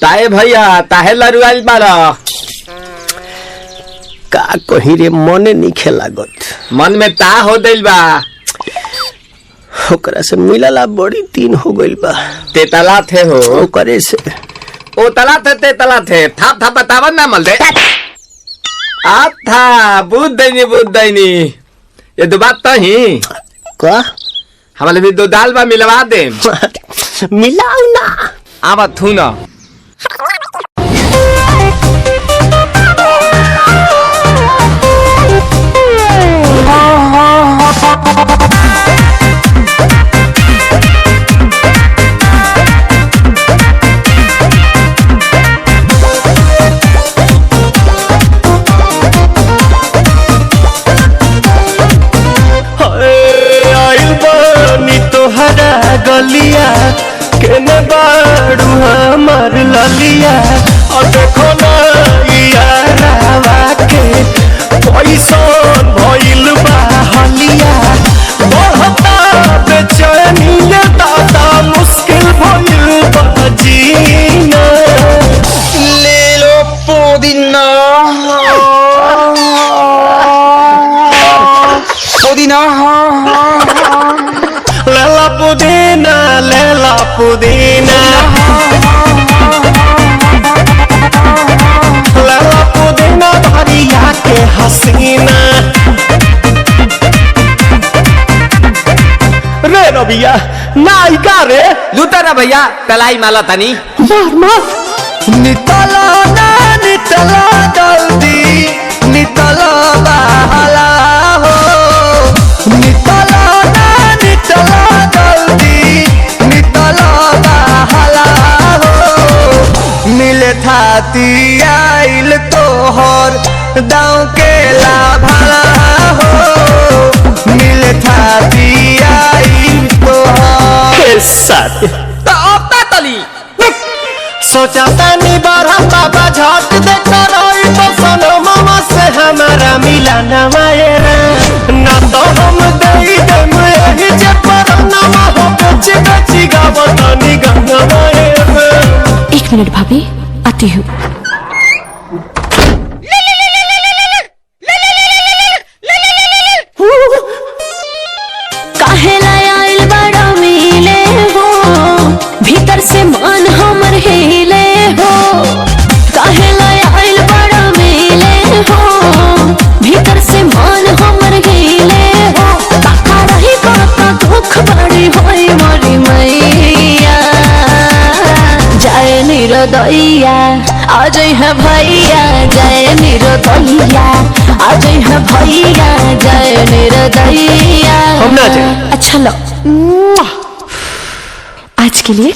ताए भैया ताहे लरुआल बारा का कही रे मने नहीं लागत। मन में ता हो दिल बा ओकरा से मिलला बड़ी दिन हो गइल बा। ते तला थे हो ओकरे से ओ तला थे ते तला थे था था बतावन ना मल दे आ था बुद्ध दैनी ये दो बात तो ही का हमारे भी दो दाल बा मिलवा दे मिलाऊ ना आवा थू ना गलिया केने बाड़ू हमार ललिया और देखो ना यारावा के पैसन भइल बा हलिया बढ़ता बेचैनिया दादा मुश्किल भइल बा जीना ले लो पुदीना पुदीना लेला पुदीना लेला पुदीना भरिया के हसीना रे रबिया नायिका रे लूटा ना भैया तलाई माला तनी मार मार नितला ना नितला जल्दी नितला बहला हो नितला ना नितला मिले थाती आइल तोहर दाँव के लाभला हो मिले थाती आइल तोहर साथ तली सोचा तानी बारह बाबा झट देखता रही तो सनो मामा से हमारा मिला न मायरा ना तो हम दई दम यही जे पर ना हो बेची गावतानी गंगा मायरा। 1 मिनट भाभी आती हूँ। काहेला आइल बड़ा मिले हो भीतर से मन हमर हिले हो काहेला आइल बड़ा मिले हो भीतर से मन हमर हिले हो काका रही बाता दुख बड़ी होई मोरी मैया जाए निरोदैया आज है भैया जय निरोदैया आज है भैया जय निरोदैया। हम ना जाए। अच्छा लो आज के लिए